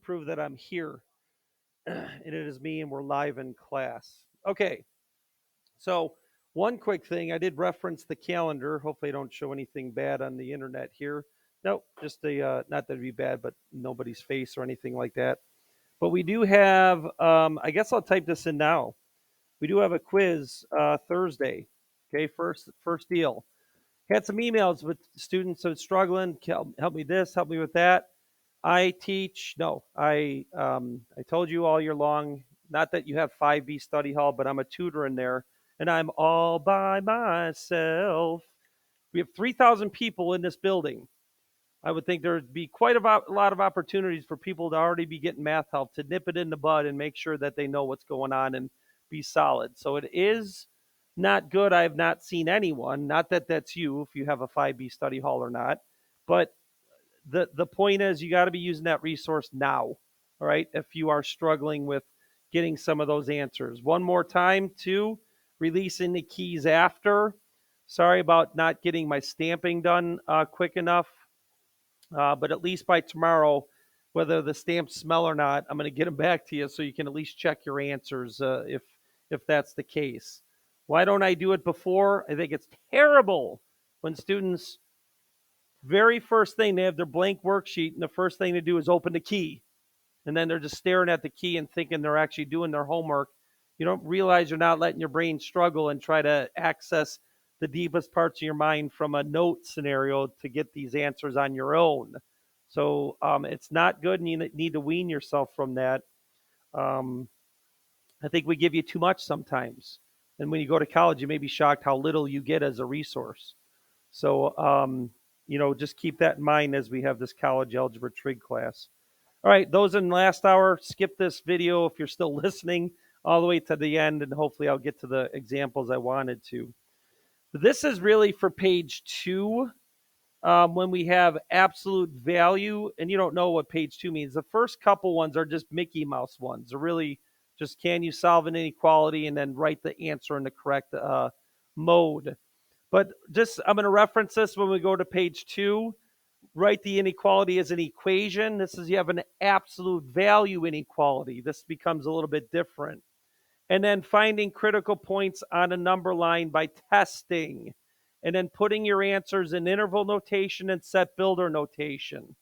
prove that I'm here. And it is me, and we're live in class. Okay, so one quick thing, I did reference the calendar. Hopefully, I don't show anything bad on the internet here. Nope, just the not that it'd be bad, but nobody's face or anything like that. But we do have. I guess I'll type this in now. We do have a quiz Thursday. Okay, first deal. Had some emails with students that are struggling. Help me this, help me with that. I teach. No, I told you all year long. Not that you have 5B study hall, but I'm a tutor in there, and I'm all by myself. We have 3,000 people in this building. I would think there'd be quite a lot of opportunities for people to already be getting math help to nip it in the bud and make sure that they know what's going on and be solid. So it is not good. I have not seen anyone, not that that's you, if you have a 5B study hall or not, but the point is you got to be using that resource now. All right. If you are struggling with getting some of those answers. One more time, too, releasing the keys after. Sorry about not getting my stamping done quick enough. But at least by tomorrow, whether the stamps smell or not, I'm going to get them back to you so you can at least check your answers if that's the case. Why don't I do it before? I think it's terrible when students, very first thing, they have their blank worksheet, and the first thing they do is open the key. And then they're just staring at the key and thinking they're actually doing their homework. You don't realize you're not letting your brain struggle and try to access the deepest parts of your mind from a note scenario to get these answers on your own. So it's not good, and you need to wean yourself from that. Um, I think we give you too much sometimes. And when you go to college, you may be shocked how little you get as a resource. So, just keep that in mind as we have this college algebra trig class. All right, those in last hour, skip this video if you're still listening all the way to the end, and hopefully I'll get to the examples I wanted to. This is really for page 2 when we have absolute value, and you don't know what page 2 means. The first couple ones are just Mickey Mouse ones. They're really just can you solve an inequality and then write the answer in the correct mode. But just I'm going to reference this when we go to page 2. Write the inequality as an equation. This is you have an absolute value inequality. This becomes a little bit different. And then finding critical points on a number line by testing. And then putting your answers in interval notation and set builder notation.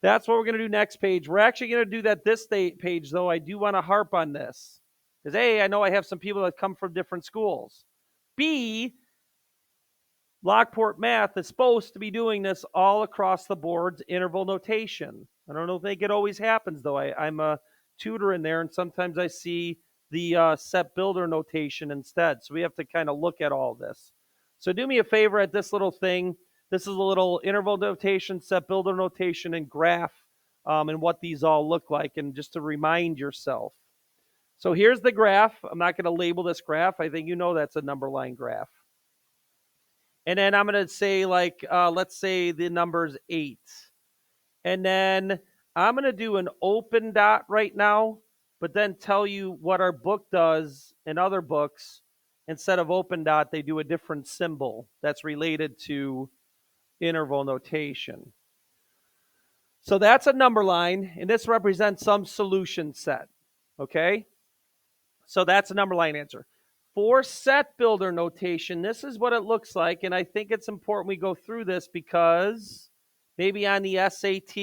That's what we're going to do next page. We're actually going to do that this page, though. I do want to harp on this. Because A, I know I have some people that come from different schools. B, Lockport Math is supposed to be doing this all across the board's interval notation. I don't think it always happens, though. I'm a tutor in there, and sometimes I see the set builder notation instead. So we have to kind of look at all this. So do me a favor at this little thing. This is a little interval notation, set builder notation, and graph, and what these all look like, and just to remind yourself. So here's the graph. I'm not going to label this graph. I think you know that's a number line graph. And then I'm going to say, let's say the number's 8. And then I'm going to do an open dot right now, but then tell you what our book does in other books. Instead of open dot, they do a different symbol that's related to interval notation. So that's a number line, and this represents some solution set. Okay? So that's a number line answer. For set builder notation, this is what it looks like, and I think it's important we go through this because maybe on the SAT,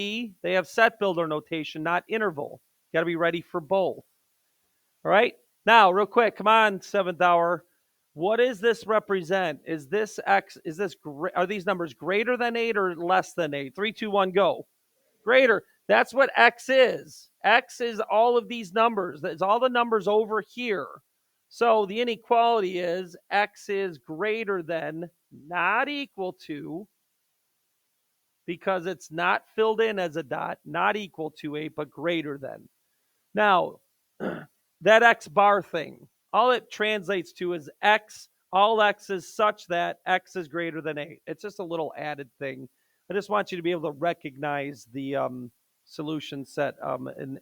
they have set builder notation, not interval. Got to be ready for both. All right? Now, real quick, come on, 7th hour. What does this represent? Is this X, are these numbers greater than 8 or less than 8? 3, 2, 1, go. Greater. That's what X is. X is all of these numbers. That's all the numbers over here. So the inequality is X is greater than, not equal to, because it's not filled in as a dot, not equal to 8, but greater than. Now, that X bar thing, all it translates to is X, all X is such that X is greater than 8. It's just a little added thing. I just want you to be able to recognize the solution set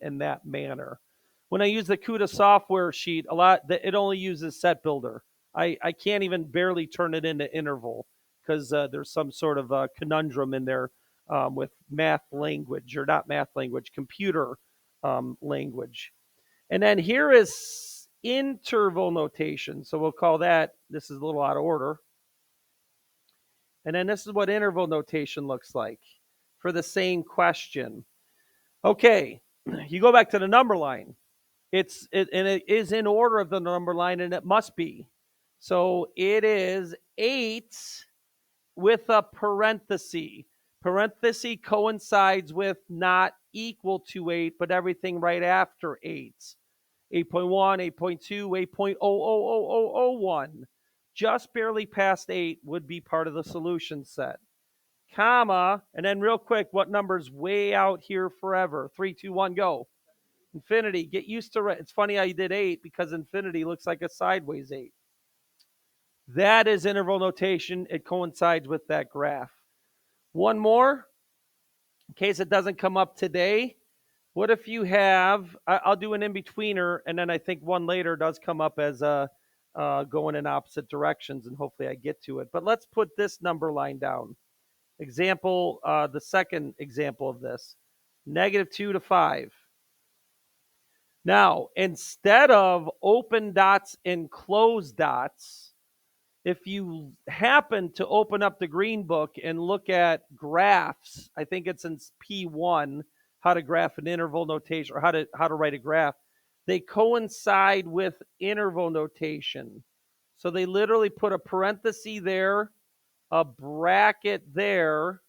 in that manner. When I use the CUDA software sheet, it only uses set builder. I can't even barely turn it into interval because there's some sort of conundrum in there with math language, or not math language, computer language. And then here is interval notation. So we'll call that, this is a little out of order. And then this is what interval notation looks like for the same question. Okay, you go back to the number line. And it is in order of the number line, and it must be. So it is 8 with a parenthesis. Parenthesis coincides with not equal to 8, but everything right after 8. 8.1, 8.2, 8.0000001. Just barely past 8 would be part of the solution set. Comma, and then real quick, what number's way out here forever? 3, 2, 1, go. Infinity, get used to it. It's funny how you did 8 because infinity looks like a sideways 8. That is interval notation. It coincides with that graph. One more, in case it doesn't come up today. What if you have, I'll do an in-betweener, and then I think one later does come up as going in opposite directions, and hopefully I get to it. But let's put this number line down. Example, the second example of this, -2 to 5. Now, instead of open dots and closed dots, if you happen to open up the green book and look at graphs, I think it's in P1, how to graph an interval notation, or how to write a graph, they coincide with interval notation. So they literally put a parenthesis there, a bracket there,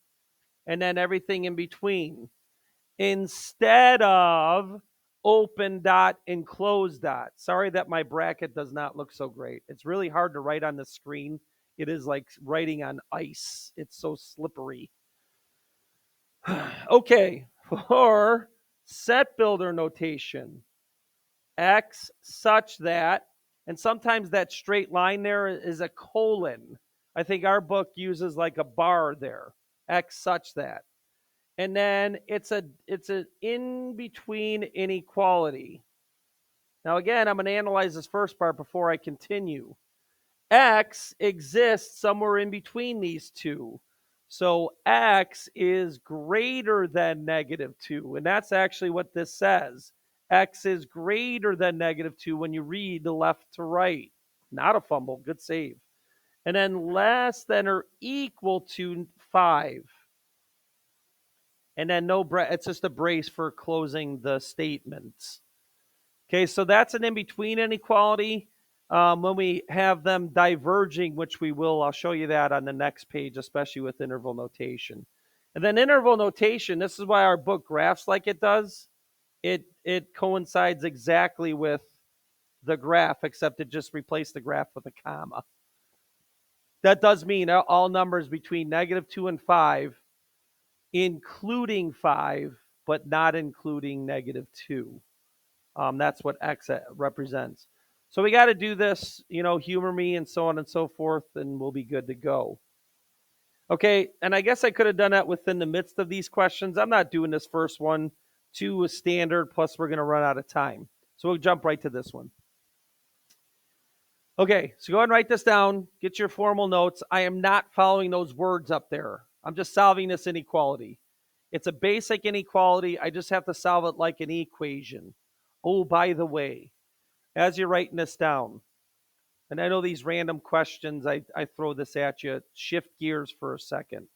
and then everything in between, instead of open dot and close dot. Sorry that my bracket does not look so great. It's really hard to write on the screen. It is like writing on ice. It's so slippery. Okay, for set builder notation, X such that, and sometimes that straight line there is a colon. I think our book uses like a bar there. X such that. And then it's an in between inequality. Now again, I'm going to analyze this first part before I continue. X exists somewhere in between these two. So X is greater than -2. And that's actually what this says. X is greater than -2 when you read the left to right. Not a fumble. Good save. And then less than or equal to 5. And then it's just a brace for closing the statements. Okay, so that's an in-between inequality. When we have them diverging, which we will, I'll show you that on the next page, especially with interval notation. And then interval notation, this is why our book graphs like it does. It coincides exactly with the graph, except it just replaced the graph with a comma. That does mean all numbers between -2 and 5, including 5, but not including -2. That's what X represents. So we got to do this, humor me and so on and so forth, and we'll be good to go. Okay, and I guess I could have done that within the midst of these questions. I'm not doing this first one. 2 was standard, plus we're going to run out of time. So we'll jump right to this one. Okay, so go ahead and write this down. Get your formal notes. I am not following those words up there. I'm just solving this inequality. It's a basic inequality. I just have to solve it like an equation. Oh, by the way, as you're writing this down, and I know these random questions, I throw this at you, shift gears for a second.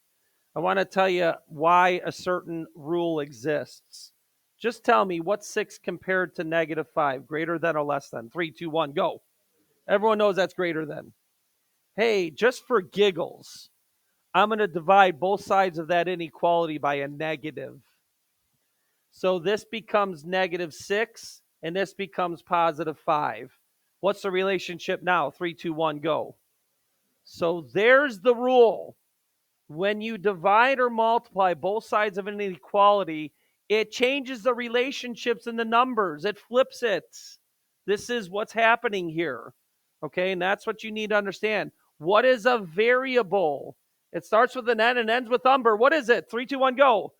I want to tell you why a certain rule exists. Just tell me, what's 6 compared to -5? Greater than or less than? 3, 2, 1, go. Everyone knows that's greater than. Hey, just for giggles, I'm going to divide both sides of that inequality by a negative. So this becomes -6, and this becomes +5. What's the relationship now? 3, 2, 1, go. So there's the rule. When you divide or multiply both sides of an inequality, it changes the relationships in the numbers. It flips it. This is what's happening here. Okay, and that's what you need to understand. What is a variable? It starts with an N and ends with number. What is it? 3, 2, 1, go.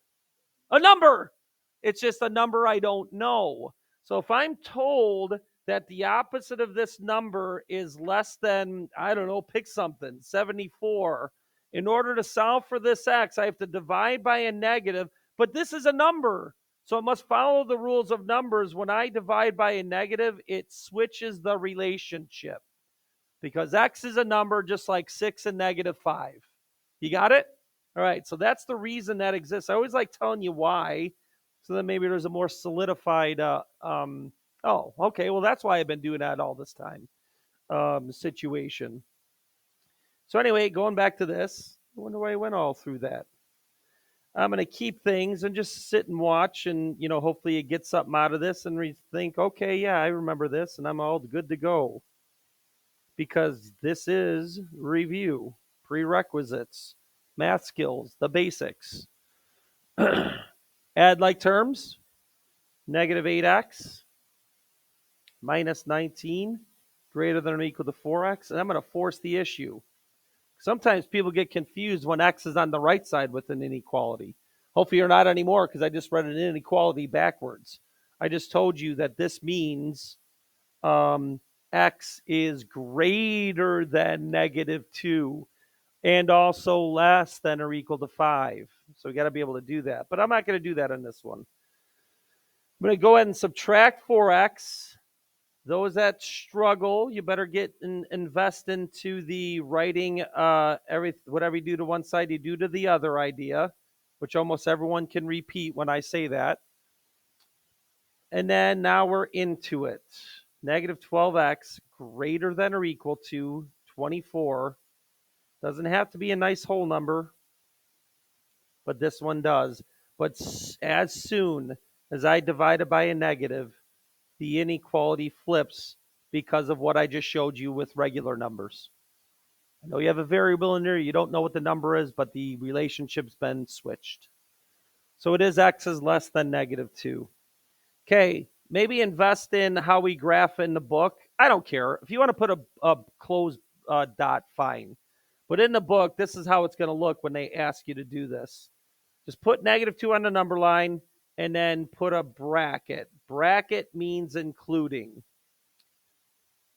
A number. It's just a number I don't know. So if I'm told that the opposite of this number is less than, I don't know, pick something, 74. In order to solve for this X, I have to divide by a negative, but this is a number. So it must follow the rules of numbers. When I divide by a negative, it switches the relationship because x is a number just like 6 and -5. You got it? All right, so that's the reason that exists. I always like telling you why, so then maybe there's a more solidified, oh, okay, well, that's why I've been doing that all this time, situation. So anyway, going back to this, I wonder why I went all through that. I'm going to keep things and just sit and watch, and hopefully you get something out of this and think, okay, yeah, I remember this, and I'm all good to go. Because this is review, prerequisites, math skills, the basics. Add like terms, -8x minus 19 greater than or equal to 4x, and I'm going to force the issue. Sometimes people get confused when x is on the right side with an inequality. Hopefully you're not anymore because I just read an inequality backwards. I just told you that this means x is greater than -2 and also less than or equal to 5. So we got to be able to do that. But I'm not going to do that on this one. I'm going to go ahead and subtract 4x. Those that struggle, you better invest into the writing whatever you do to one side, you do to the other idea, which almost everyone can repeat when I say that. And then now we're into it. -12x greater than or equal to 24. Doesn't have to be a nice whole number, but this one does. But as soon as I divide it by a negative, the inequality flips because of what I just showed you with regular numbers. I know you have a variable in there. You don't know what the number is, but the relationship's been switched. So it is x is less than -2. Okay, maybe invest in how we graph in the book. I don't care. If you want to put a closed dot, fine. But in the book, this is how it's going to look when they ask you to do this. Just put -2 on the number line and then put a bracket. Bracket means including.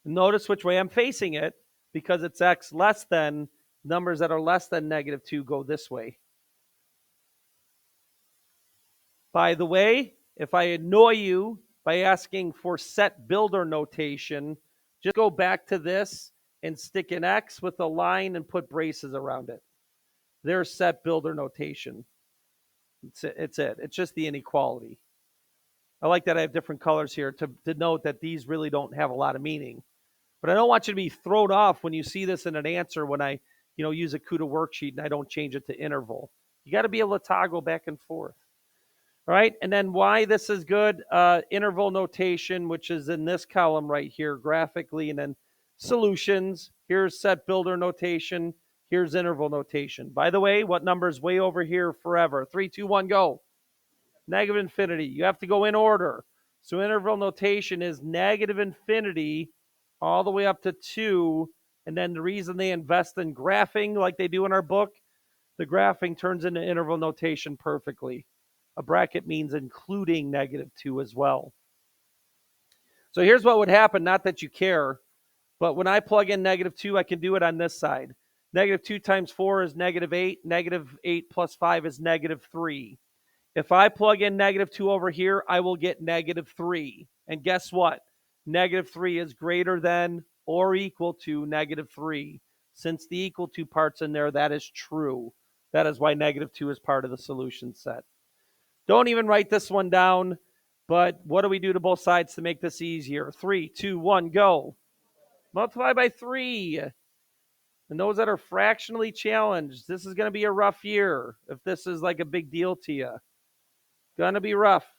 Notice which way I'm facing it because it's x less than. Numbers that are less than -2 go this way. By the way, if I annoy you by asking for set builder notation, just go back to this and stick an X with a line and put braces around it. There's set builder notation. It's it. It's just the inequality. I like that I have different colors here to note that these really don't have a lot of meaning. But I don't want you to be thrown off when you see this in an answer when I use a CUDA worksheet and I don't change it to interval. You got to be able to toggle back and forth. All right, and then why this is good, interval notation, which is in this column right here graphically, and then solutions. Here's set builder notation. Here's interval notation. By the way, what number is way over here forever? 3, 2, 1, go. -infinity. You have to go in order. So interval notation is -infinity all the way up to 2. And then the reason they invest in graphing like they do in our book, the graphing turns into interval notation perfectly. A bracket means including -2 as well. So here's what would happen, not that you care, but when I plug in -2, I can do it on this side. -2 times 4 is -8. -8 plus 5 is -3. If I plug in -2 over here, I will get -3. And guess what? -3 is greater than or equal to -3. Since the equal to part's in there, that is true. That is why -2 is part of the solution set. Don't even write this one down, but what do we do to both sides to make this easier? 3, 2, 1, go. Multiply by 3. And those that are fractionally challenged, this is going to be a rough year if this is like a big deal to you. Going to be rough.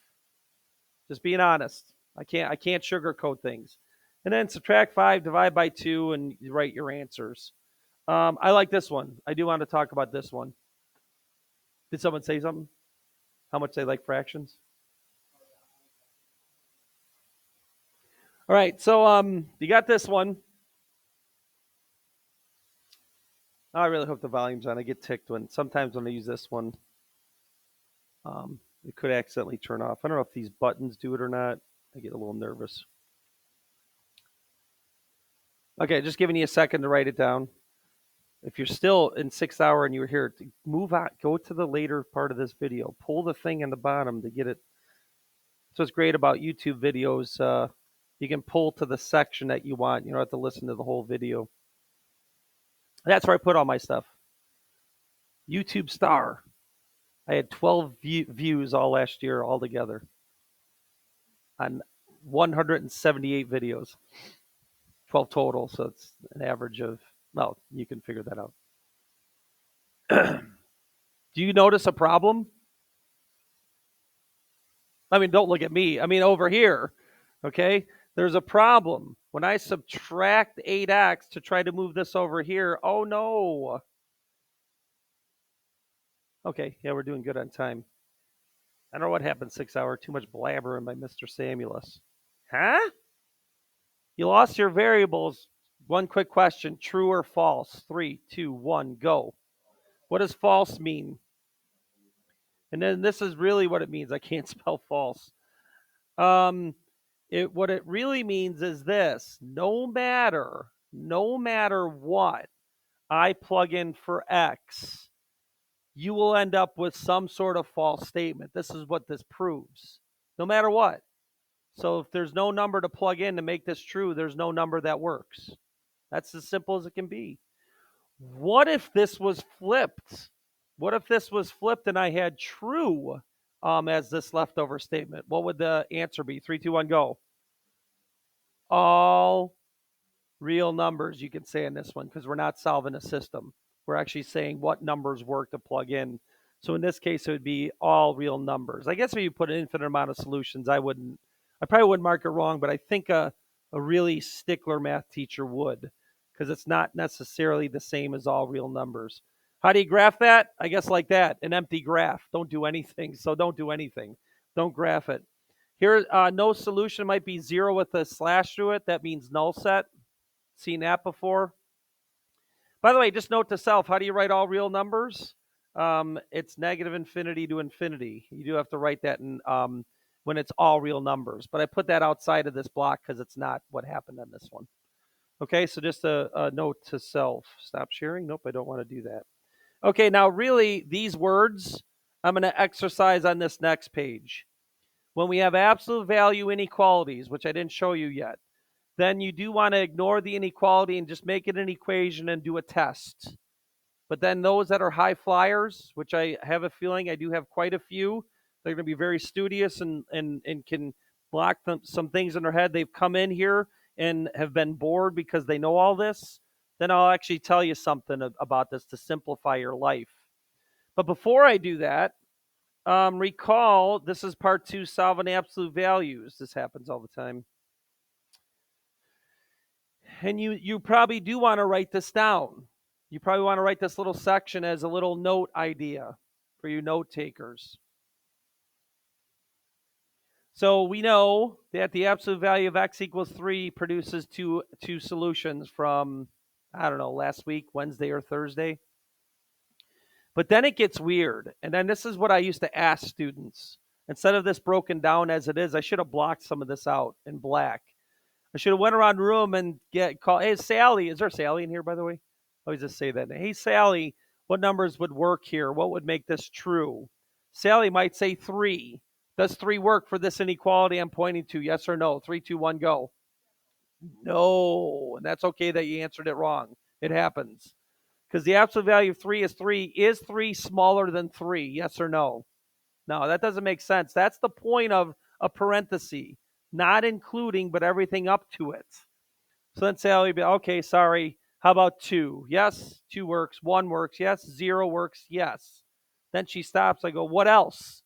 Just being honest. I can't sugarcoat things. And then subtract 5, divide by 2, and write your answers. I like this one. I do want to talk about this one. Did someone say something? How much they like fractions? All right, so you got this one. I really hope the volume's on. I get ticked sometimes when I use this one. It could accidentally turn off. I don't know if these buttons do it or not. I get a little nervous. Okay, just giving you a second to write it down. If you're still in 6th hour and you're here, move on. Go to the later part of this video. Pull the thing in the bottom to get it So what's great about YouTube videos, you can pull to the section that you want. You don't have to listen to the whole video. That's where I put all my stuff. YouTube star. I had 12 views all last year altogether on 178 videos. 12 total, so it's an average of, well, you can figure that out. Do you notice a problem? I mean, don't look at me. I mean, over here, okay? There's a problem. When I subtract 8x to try to move this over here, oh no. Okay, yeah, we're doing good on time. I don't know what happened 6 hour. Too much blabbering by Mr. Samulus. Huh? You lost your variables. One quick question, true or false? 3, 2, 1, go. What does false mean? And then this is really what it means. I can't spell false. What it really means is this: no matter what I plug in for X, you will end up with some sort of false statement. This is what this proves. No matter what. So if there's no number to plug in to make this true, there's no number that works. That's as simple as it can be. What if this was flipped? What if this was flipped and I had true as this leftover statement? What would the answer be? 3, 2, 1, go. All real numbers, you can say in this one, because we're not solving a system. We're actually saying what numbers work to plug in. So in this case, it would be all real numbers. I guess if you put an infinite amount of solutions, I probably wouldn't mark it wrong, but I think a really stickler math teacher would, because it's not necessarily the same as all real numbers. How do you graph that? I guess like that, an empty graph. Don't do anything. So don't do anything. Don't graph it. Here, no solution might be 0 with a slash through it. That means null set. Seen that before? By the way, just note to self, how do you write all real numbers? It's negative infinity to infinity. You do have to write that in when it's all real numbers. But I put that outside of this block because it's not what happened on this one. Okay, so just a note to self. Stop sharing? Nope, I don't want to do that. Okay, now really, these words, I'm going to exercise on this next page. When we have absolute value inequalities, which I didn't show you yet, then you do want to ignore the inequality and just make it an equation and do a test. But then those that are high flyers, which I have a feeling I do have quite a few, they're going to be very studious and can block some things in their head. They've come in here and have been bored because they know all this. Then I'll actually tell you something about this to simplify your life. But before I do that, recall this is part 2, solving absolute values. This happens all the time. And you probably do want to write this down. You probably want to write this little section as a little note idea for you note takers. So we know that the absolute value of x equals 3 produces two solutions from, I don't know, last week, Wednesday or Thursday. But then it gets weird. And then this is what I used to ask students. Instead of this broken down as it is, I should have blocked some of this out in black. I should have went around the room and called. Hey, Sally, is there Sally in here, by the way? I always just say that. Hey, Sally, what numbers would work here? What would make this true? Sally might say 3. Does 3 work for this inequality I'm pointing to? Yes or no? 3, 2, 1, go. No, and that's okay that you answered it wrong. It happens. Because the absolute value of 3 is 3. Is 3 smaller than 3? Yes or no? No, that doesn't make sense. That's the point of a parenthesis. Not including, but everything up to it. So then Sally would be, okay, sorry. How about 2? Yes, 2 works. 1 works. Yes. 0 works. Yes. Then she stops. I go, what else?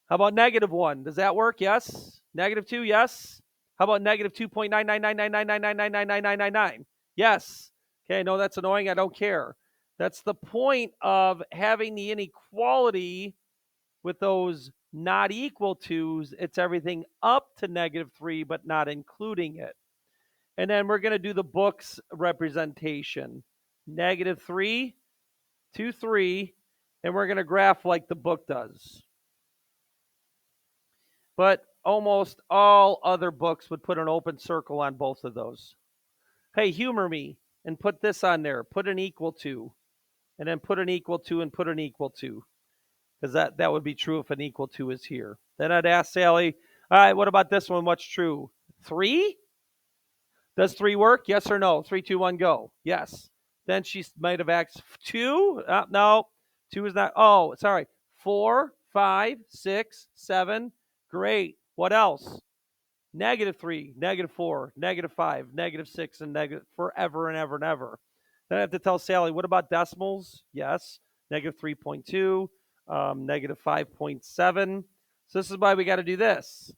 How about -1? Does that work? Yes. -2? Yes. How about -2.9999999999999? Yes. Okay, no, that's annoying. I don't care. That's the point of having the inequality with those not equal to's. It's everything up to -3, but not including it. And then we're going to do the book's representation. -3 to 3, and we're going to graph like the book does. But almost all other books would put an open circle on both of those. Hey, humor me and put this on there. Put an equal to, and then put an equal to and put an equal to. Because that would be true if an equal to is here. Then I'd ask Sally, all right, what about this one? What's true? 3? Does 3 work? Yes or no? 3, 2, 1, go. Yes. Then she might have asked 2. No, 2 is not. Oh, sorry. 4, 5, 6, 7. Great. What else? -3, -4, -5, -6, and negative forever and ever and ever. Then I have to tell Sally, what about decimals? Yes. -3.2, -5.7. So this is why we got to do this.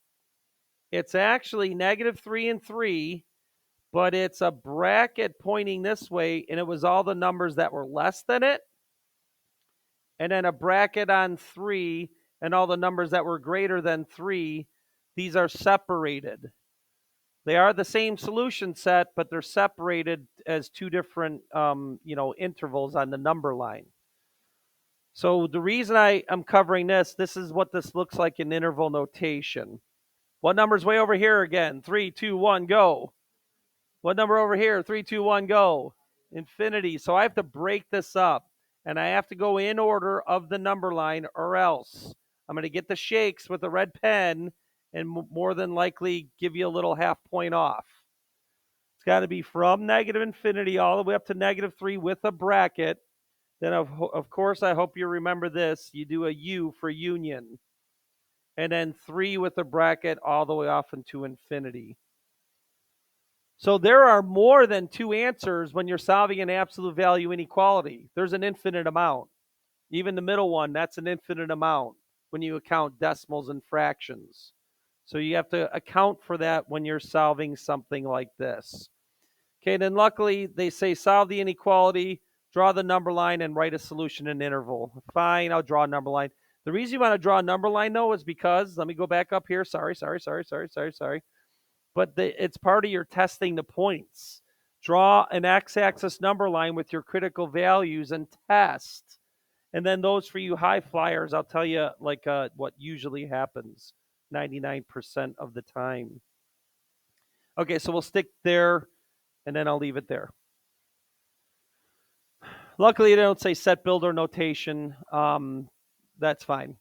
It's actually -3 and 3, but it's a bracket pointing this way, and it was all the numbers that were less than it, and then a bracket on 3, and all the numbers that were greater than 3. These are separated. They are the same solution set, but they're separated as two different, intervals on the number line. So the reason I am covering this is what this looks like in interval notation. What number's way over here again? 3, 2, 1, go. What number over here? 3, 2, 1, go. Infinity. So I have to break this up, and I have to go in order of the number line, or else I'm going to get the shakes with a red pen and more than likely give you a little half point off. It's got to be from negative infinity all the way up to -3 with a bracket. Then, of course, I hope you remember this. You do a U for union. And then 3 with a bracket all the way off into infinity. So there are more than 2 answers when you're solving an absolute value inequality. There's an infinite amount. Even the middle one, that's an infinite amount when you account decimals and fractions. So you have to account for that when you're solving something like this. Okay, then luckily they say solve the inequality, draw the number line, and write a solution in interval. Fine, I'll draw a number line. The reason you want to draw a number line, though, is because, let me go back up here. Sorry. But it's part of your testing the points. Draw an x-axis number line with your critical values and test. And then those for you high flyers, I'll tell you what usually happens 99% of the time. Okay, so we'll stick there, and then I'll leave it there. Luckily, they don't say set builder notation. That's fine.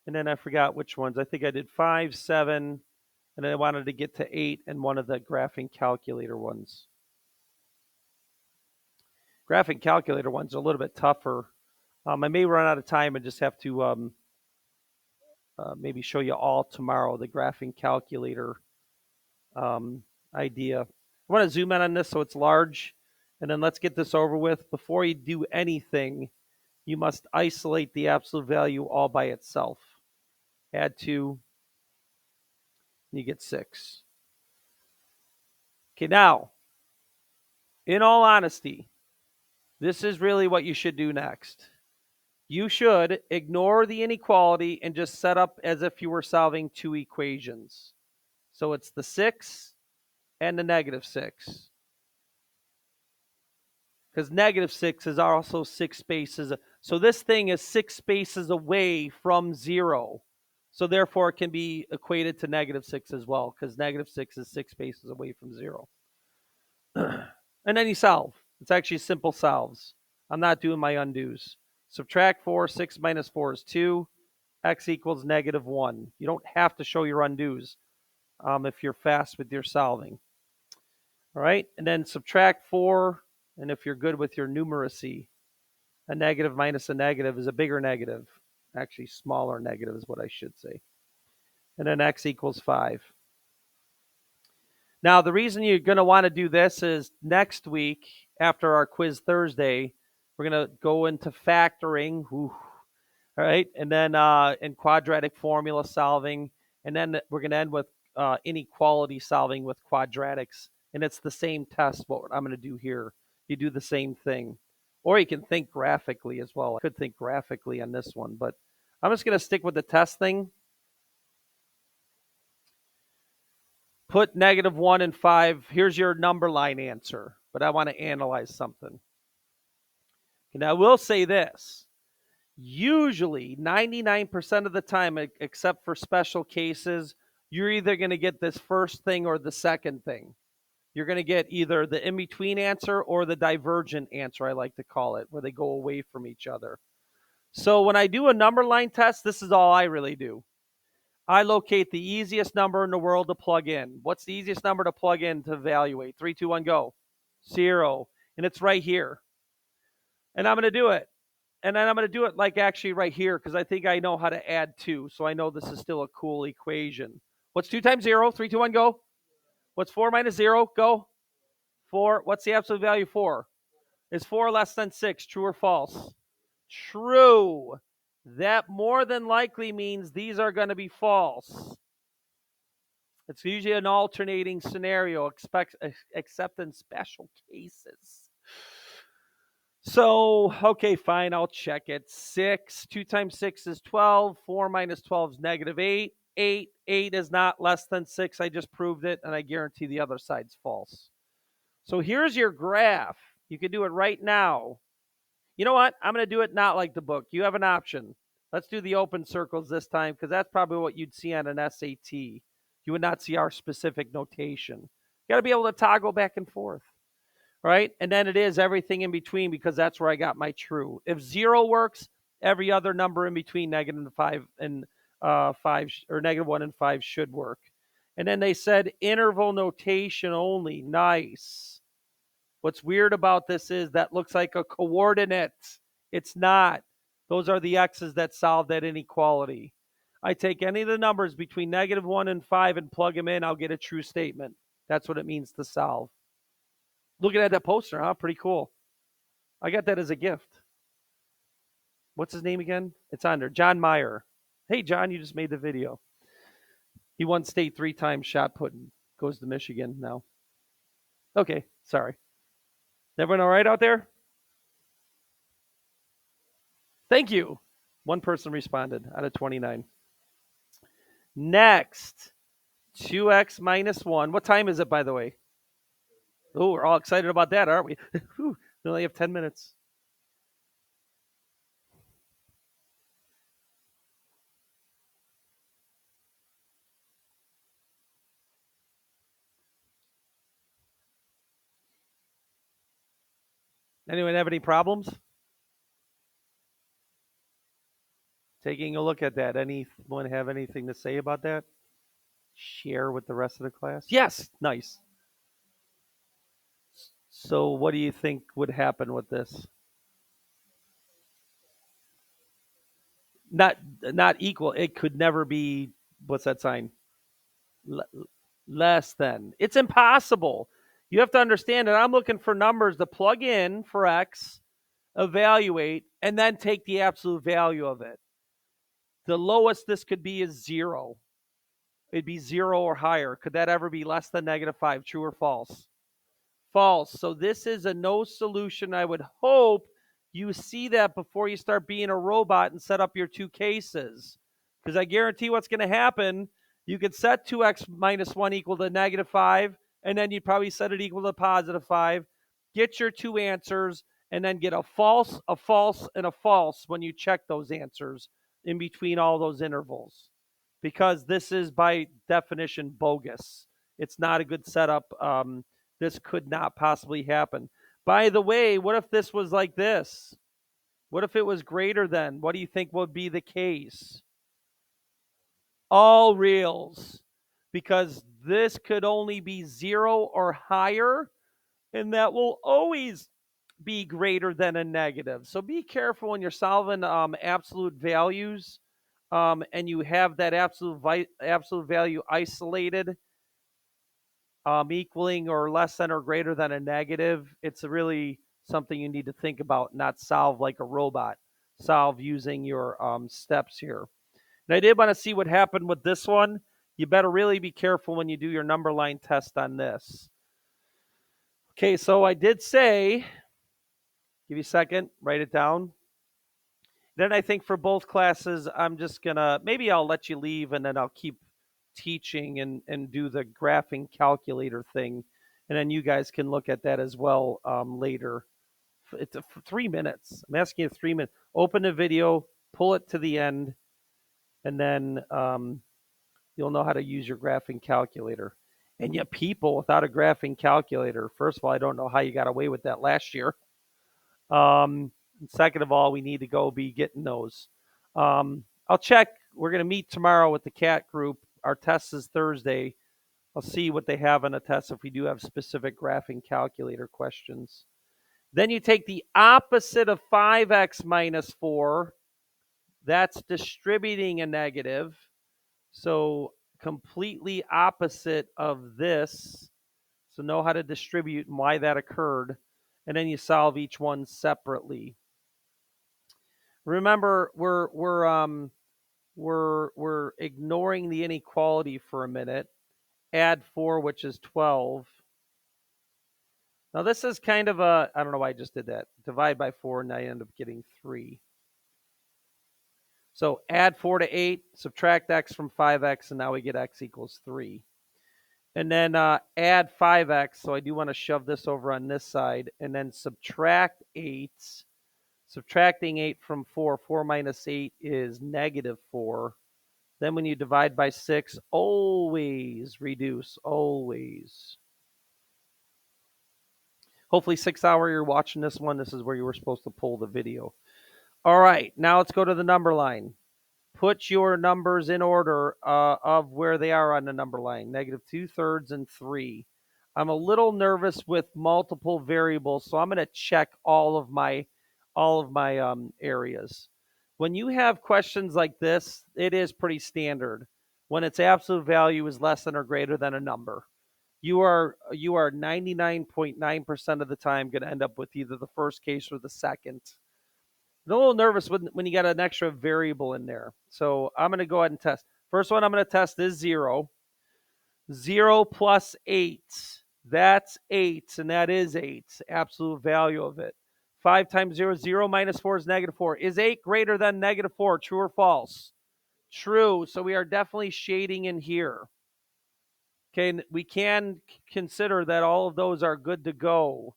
And then I forgot which ones. I think I did 5, 7, and then I wanted to get to 8 and one of the graphing calculator ones. Graphing calculator ones are a little bit tougher. I may run out of time and just have to maybe show you all tomorrow the graphing calculator idea. I want to zoom in on this so it's large, and then let's get this over with. Before you do anything, you must isolate the absolute value all by itself. Add 2, and you get 6. Okay, now, in all honesty, this is really what you should do next. You should ignore the inequality and just set up as if you were solving 2 equations. So it's the 6 and the -6. Because -6 is also 6 spaces. So this thing is 6 spaces away from 0. So therefore, it can be equated to -6 as well, because -6 is 6 spaces away from 0. And then you solve. It's actually simple solves. I'm not doing my undos. Subtract 4, 6 minus 4 is 2. X equals -1. You don't have to show your undos if you're fast with your solving. All right, and then subtract 4, and if you're good with your numeracy, a negative minus a negative is a bigger negative. Actually, smaller negative is what I should say. And then X equals 5. Now, the reason you're going to want to do this is next week, after our quiz Thursday, we're going to go into factoring, all right, and then in quadratic formula solving, and then we're going to end with inequality solving with quadratics, and it's the same test, what I'm going to do here. You do the same thing. Or you can think graphically as well. I could think graphically on this one, but I'm just going to stick with the test thing. Put -1 and 5. Here's your number line answer, but I want to analyze something. And I will say this. Usually, 99% of the time, except for special cases, you're either going to get this first thing or the second thing. You're going to get either the in-between answer or the divergent answer, I like to call it, where they go away from each other. So when I do a number line test, this is all I really do. I locate the easiest number in the world to plug in. What's the easiest number to plug in to evaluate? 3, 2, 1, go. 0. And it's right here. And I'm going to do it. And then I'm going to do it like actually right here because I think I know how to add 2. So I know this is still a cool equation. What's 2 times 0? 3, 2, 1, go. What's 4 minus 0? Go. 4. What's the absolute value? 4. Is 4 less than 6? True or false? True. That more than likely means these are going to be false. It's usually an alternating scenario, except in special cases. So, okay, fine, I'll check it. 6, 2 times 6 is 12. 4 minus 12 is negative 8. 8 is not less than 6. I just proved it, and I guarantee the other side's false. So here's your graph. You can do it right now. You know what? I'm going to do it not like the book. You have an option. Let's do the open circles this time because that's probably what you'd see on an SAT. You would not see our specific notation. You got to be able to toggle back and forth, right? And then it is everything in between because that's where I got my true. If 0 works, every other number in between -5 and 5 or -1 and 5 should work. And then they said interval notation only. Nice. What's weird about this is that looks like a coordinate. It's not. Those are the x's that solve that inequality. I take any of the numbers between -1 and 5 and plug them in, I'll get a true statement. That's what it means to solve. Looking at that poster, huh? Pretty cool. I got that as a gift. What's his name again? It's on there. John Meyer. Hey, John, you just made the video. He won state 3 times shot putting. Goes to Michigan now. Okay, sorry. Everyone all right out there? Thank you. One person responded out of 29. Next, 2x minus 1. What time is it, by the way? Oh, we're all excited about that, aren't we? We only have 10 minutes. Anyone have any problems? Taking a look at that. Anyone have anything to say about that? Share with the rest of the class? Yes, nice. So what do you think would happen with this? Not equal. It could never be, what's that sign? Less than. It's impossible. You have to understand that I'm looking for numbers to plug in for x, evaluate, and then take the absolute value of it. The lowest this could be is 0. It'd be 0 or higher. Could that ever be less than -5? True or false? False. So this is a no solution. I would hope you see that before you start being a robot and set up your 2 cases. Because I guarantee what's going to happen, you could set 2x minus 1 equal to -5, and then you'd probably set it equal to +5. Get your 2 answers, and then get a false, and a false when you check those answers in between all those intervals. Because this is, by definition, bogus. It's not a good setup. This could not possibly happen. By the way, what if this was like this? What if it was greater than? What do you think would be the case? All reals. Because this could only be 0 or higher, and that will always be greater than a negative. So be careful when you're solving absolute values and you have that absolute value isolated. Equaling or less than or greater than a negative, it's really something you need to think about, not solve like a robot. Solve using your steps here. And I did want to see what happened with this one. You better really be careful when you do your number line test on this. Okay, so I did say, give you a second, write it down. Then I think for both classes, I'm just going to, maybe I'll let you leave and then I'll keep teaching and do the graphing calculator thing, and then you guys can look at that as well later. It's 3 minutes. I'm asking you 3 minutes. Open the video, pull it to the end, and then you'll know how to use your graphing calculator. And yet people without a graphing calculator, first of all, I don't know how you got away with that last year. And second of all, we need to go be getting those. I'll check. We're going to meet tomorrow with the CAT group. Our test is Thursday. I'll see what they have on the test if we do have specific graphing calculator questions. Then you take the opposite of 5x minus 4. That's distributing a negative. So completely opposite of this. So know how to distribute and why that occurred. And then you solve each one separately. Remember, we're ignoring the inequality for a minute. Add 4, which is 12. Now this is kind of a, I don't know why I just did that. Divide by 4, and I end up getting 3. So add 4 to 8, subtract x from 5x, and now we get x equals 3. And then add 5x, so I do want to shove this over on this side, and then subtract 8. Subtracting 8 from 4, 4 minus 8 is negative 4. Then when you divide by 6, always reduce, always. Hopefully 6 hour you're watching this one. This is where you were supposed to pull the video. All right, now let's go to the number line. Put your numbers in order of where they are on the number line, negative 2/3 and 3. I'm a little nervous with multiple variables, so I'm going to check all of my areas. When you have questions like this, it is pretty standard. When its absolute value is less than or greater than a number, you are 99.9% of the time going to end up with either the first case or the second. I'm a little nervous when you got an extra variable in there. So I'm going to go ahead and test. First one I'm going to test is 0. 0 plus 8. That's 8, and that is 8. Absolute value of it. 5 times 0, 0 minus 4 is negative 4. Is 8 greater than negative 4? True or false? True. So we are definitely shading in here. Okay, we can consider that all of those are good to go.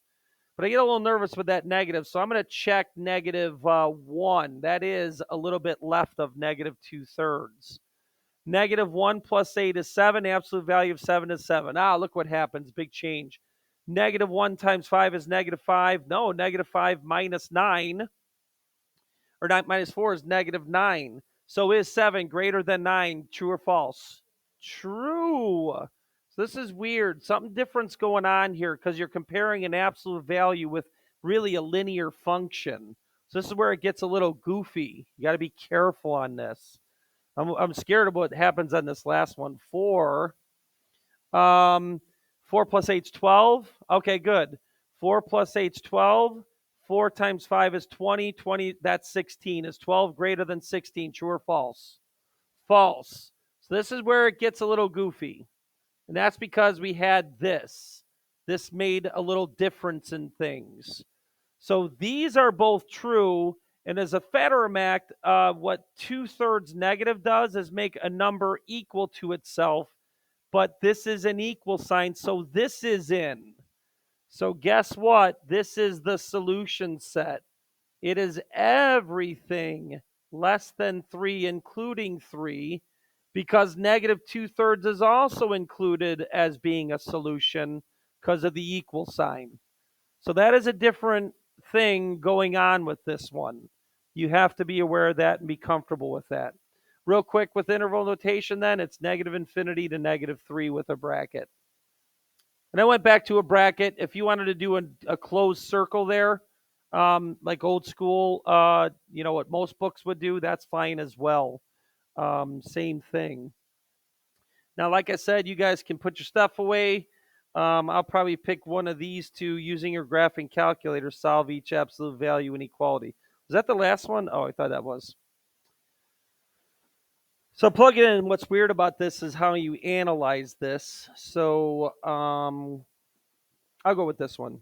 But I get a little nervous with that negative, so I'm going to check negative 1. That is a little bit left of negative 2/3. Negative 1 plus 8 is 7. The absolute value of 7 is 7. Ah, look what happens. Big change. Negative 1 times 5 is negative 5. No, negative 5 minus 9, or 9 minus 4 is negative 9. So is 7 greater than 9? True or false? True. So this is weird. Something different's going on here because you're comparing an absolute value with really a linear function. So this is where it gets a little goofy. You got to be careful on this. I'm scared of what happens on this last one. 4 plus 8 is 12. Okay, good. 4 plus 8 is 12. 4 times 5 is 20. 20, that's 16. Is 12 greater than 16? True or false? False. So this is where it gets a little goofy. And that's because we had this. This made a little difference in things. So these are both true. And as a Federmact, what 2/3 negative does is make a number equal to itself. But this is an equal sign, so this is in. So guess what? This is the solution set. It is everything less than 3, including 3, because negative 2/3 is also included as being a solution because of the equal sign. So that is a different thing going on with this one. You have to be aware of that and be comfortable with that. Real quick with interval notation then, it's negative infinity to negative 3 with a bracket. And I went back to a bracket. If you wanted to do a closed circle there, like old school, what most books would do, that's fine as well. Same thing. Now, like I said, you guys can put your stuff away. I'll probably pick one of these two using your graphing calculator, solve each absolute value inequality. Was that the last one? Oh, I thought that was. So plug it in. What's weird about this is how you analyze this. So I'll go with this one.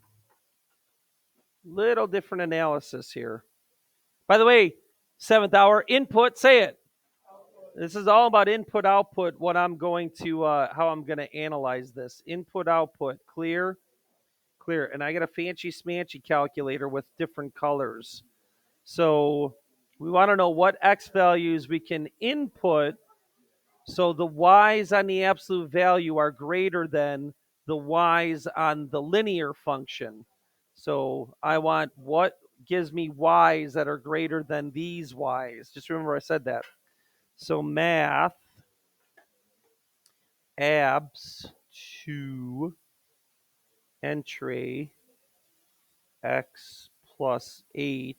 Little different analysis here. By the way, 7th hour input, say it. This is all about input output, what I'm going to, how I'm going to analyze this. Input output, clear. And I got a fancy smancy calculator with different colors. So we want to know what X values we can input. So the Y's on the absolute value are greater than the Y's on the linear function. So I want what gives me y's that are greater than these y's. Just remember I said that. So math abs to entry x plus 8,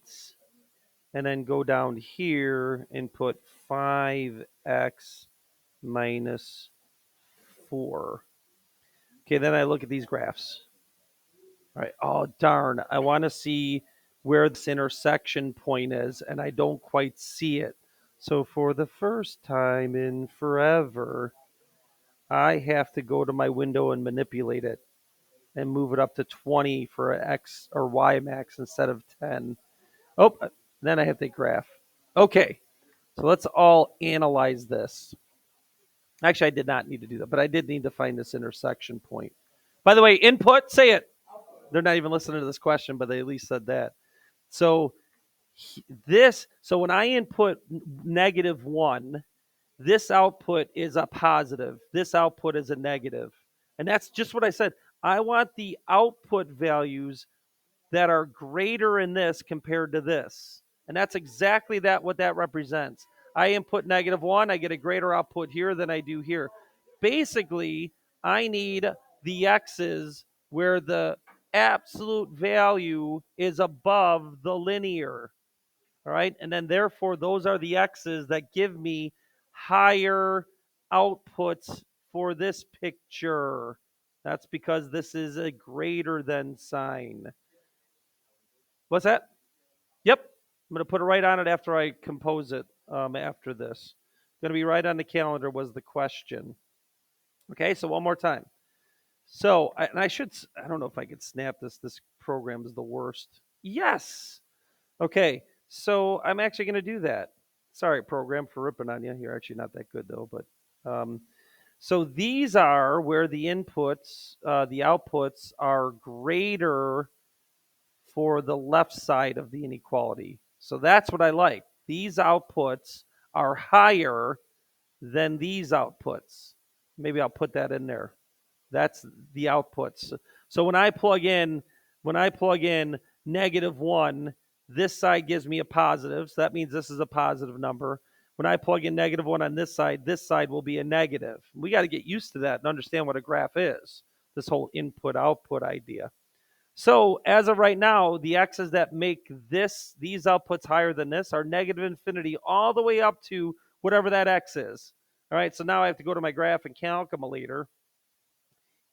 and then go down here and put 5x minus 4. Okay, then I look at these graphs. All right, oh darn, I want to see where this intersection point is, and I don't quite see it. So for the first time in forever, I have to go to my window and manipulate it and move it up to 20 for x or y max instead of 10. Oh, then I have to graph. Okay, so let's all analyze this. Actually, I did not need to do that, but I did need to find this intersection point. By the way, input, say it. They're not even listening to this question, but they at least said that. So so when I input -1, this output is a positive. This output is a negative. And that's just what I said. I want the output values that are greater in this compared to this. And that's exactly what that represents. I input -1, I get a greater output here than I do here. Basically, I need the x's where the absolute value is above the linear. All right. And then therefore, those are the x's that give me higher outputs for this picture. That's because this is a greater than sign. What's that? Yep. I'm going to put it right on it after I compose it after this. Going to be right on the calendar was the question. Okay, so one more time. So, I don't know if I could snap this. This program is the worst. Yes. Okay, so I'm actually going to do that. Sorry, program, for ripping on you. You're actually not that good, though. But so these are where the inputs, the outputs are greater for the left side of the inequality. So that's what I like. These outputs are higher than these outputs. Maybe I'll put that in there. That's the outputs. So when I plug in -1, this side gives me a positive. So that means this is a positive number. When I plug in -1 on this side will be a negative. We got to get used to that and understand what a graph is. This whole input-output idea. So as of right now, the x's that make these outputs higher than this are negative infinity all the way up to whatever that x is. All right, so now I have to go to my graph and calculator,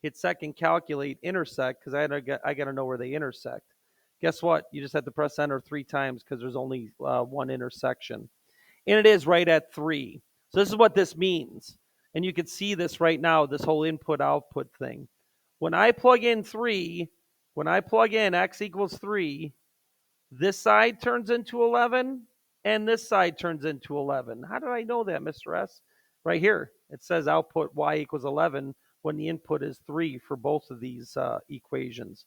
hit second calculate intersect, because I got to know where they intersect. Guess what? You just have to press enter 3 times because there's only one intersection. And it is right at 3. So this is what this means. And you can see this right now, this whole input-output thing. When I plug in x equals 3, this side turns into 11, and this side turns into 11. How did I know that, Mr. S? Right here. It says output y equals 11 when the input is 3 for both of these equations.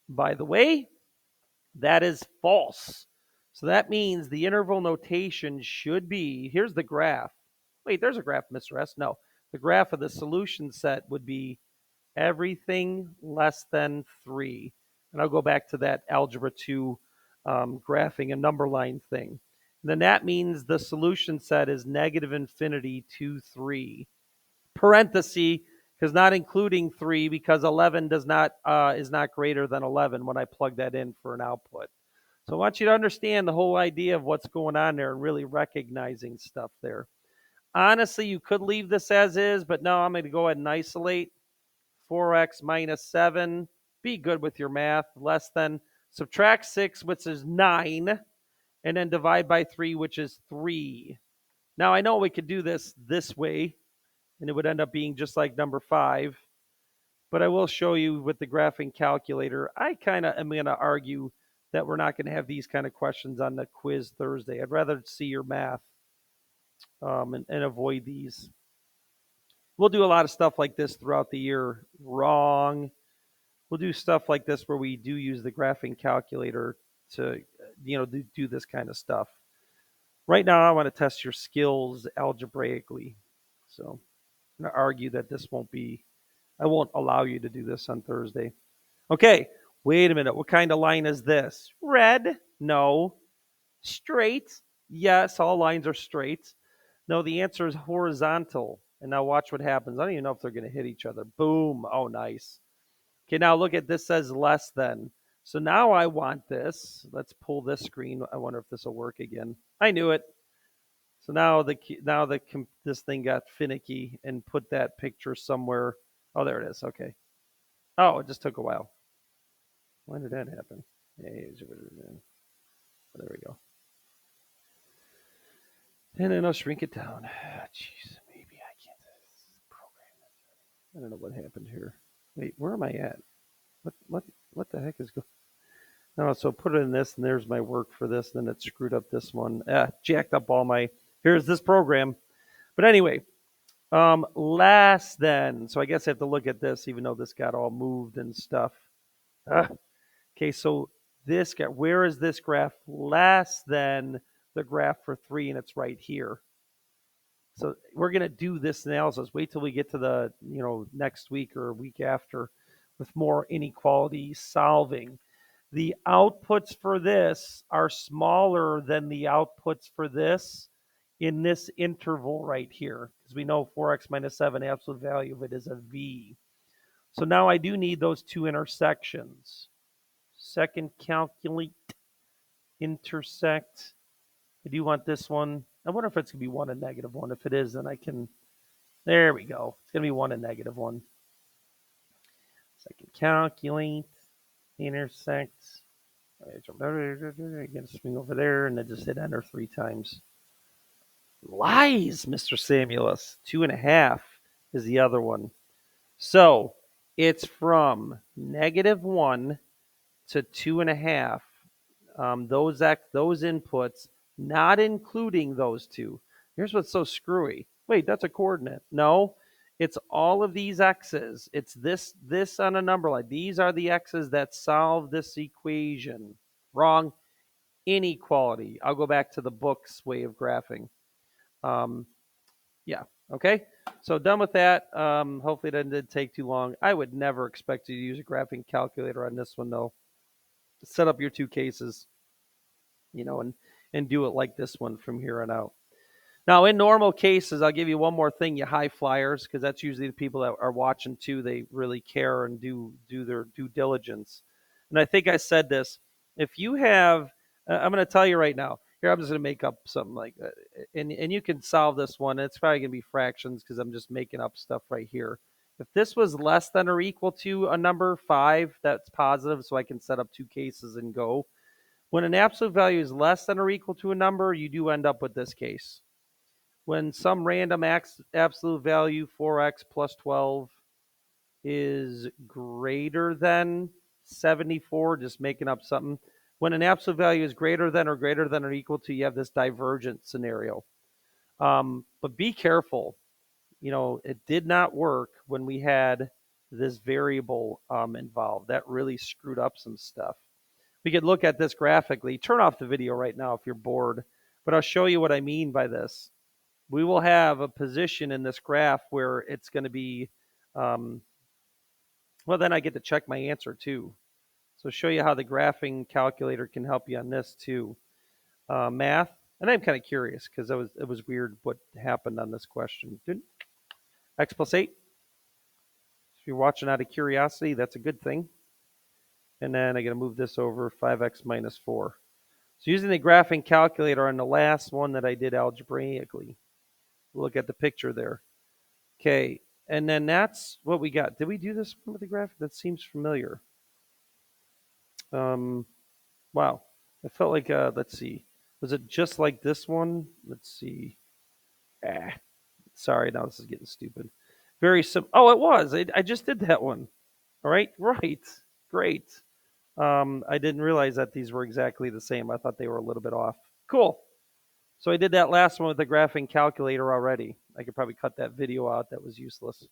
By the way, that is false. So that means the interval notation should be, here's the graph. Wait, there's a graph, Mr. S. No, the graph of the solution set would be everything less than 3. And I'll go back to that Algebra 2 graphing a number line thing. And then that means the solution set is negative infinity to 3. Parenthesis, because not including 3, because 11 is not greater than 11 when I plug that in for an output. So I want you to understand the whole idea of what's going on there and really recognizing stuff there. Honestly, you could leave this as is, but no, I'm going to go ahead and isolate 4x minus 7. Be good with your math. Less than, subtract 6, which is 9, and then divide by 3, which is 3. Now, I know we could do this way, and it would end up being just like number 5. But I will show you with the graphing calculator. I kind of am going to argue that we're not going to have these kind of questions on the quiz Thursday. I'd rather see your math and avoid these. We'll do a lot of stuff like this throughout the year. Wrong. We'll do stuff like this where we do use the graphing calculator to, do this kind of stuff. Right now, I want to test your skills algebraically. So I'm going to argue that I won't allow you to do this on Thursday. Okay, wait a minute. What kind of line is this? Red. No. Straight? Yes, all lines are straight. No, the answer is horizontal. And now watch what happens. I don't even know if they're going to hit each other. Boom. Oh, nice. Okay, now look at this says less than. So now I want this. Let's pull this screen. I wonder if this will work again. I knew it. So now this thing got finicky and put that picture somewhere. Oh, there it is. Okay. Oh, it just took a while. When did that happen? Hey, there we go. And then I'll shrink it down. Jeez, maybe I can't program it. I don't know what happened here. Wait, where am I at? What the heck is going? No, so put it in this, and there's my work for this. And then it screwed up this one. Jacked up all my. Here's this program. But anyway, last then. So I guess I have to look at this, even though this got all moved and stuff. Okay, so this guy, where is this graph less than the graph for 3, and it's right here. So we're going to do this analysis. Wait till we get to the next week or a week after with more inequality solving. The outputs for this are smaller than the outputs for this in this interval right here, because we know 4x minus 7 absolute value of it is a v. So now I do need those two intersections. Second, calculate, intersect. I do want this one. I wonder if it's going to be 1 and negative 1. If it is, then I can. There we go. It's going to be 1 and negative 1. Second, calculate, intersect. Again, swing over there and then just hit enter 3 times. Lies, Mr. Samuelus. 2.5 is the other one. So it's from negative 1 to 2.5. Those inputs, not including those two. Here's what's so screwy. Wait, that's a coordinate. No, it's all of these x's. It's this on a number line. These are the x's that solve this equation. Wrong. Inequality. I'll go back to the book's way of graphing. Yeah. Okay. So done with that. Hopefully that didn't take too long. I would never expect you to use a graphing calculator on this one, though. Set up your 2 cases, and do it like this one from here on out. Now, in normal cases, I'll give you one more thing, you high flyers, because that's usually the people that are watching too. They really care and do their due diligence. And I think I said this. If you have, I'm going to tell you right now. Here, I'm just going to make up something like that, and you can solve this one. It's probably going to be fractions because I'm just making up stuff right here. If this was less than or equal to a number 5, that's positive, so I can set up 2 cases and go. When an absolute value is less than or equal to a number, you do end up with this case. When some random absolute value, 4x plus 12, is greater than 74, just making up something. When an absolute value is greater than or equal to, you have this divergent scenario. But be careful. It did not work when we had this variable involved. That really screwed up some stuff. We could look at this graphically. Turn off the video right now if you're bored, but I'll show you what I mean by this. We will have a position in this graph where it's going to be, well, then I get to check my answer too. So show you how the graphing calculator can help you on this too. Math, and I'm kind of curious because it was weird what happened on this question. X plus 8. If you're watching out of curiosity, that's a good thing. And then I got to move this over, 5x minus 4. So using the graphing calculator on the last one that I did algebraically, look at the picture there. Okay, and then that's what we got. Did we do this one with the graphic? That seems familiar. Wow. I felt like, let's see. Was it just like this one? Let's see. Sorry, now this is getting stupid. Very simple. Oh, it was. I just did that one. All right. Right. Great. I didn't realize that these were exactly the same. I thought they were a little bit off. Cool. So I did that last one with the graphing calculator already. I could probably cut that video out. That was useless.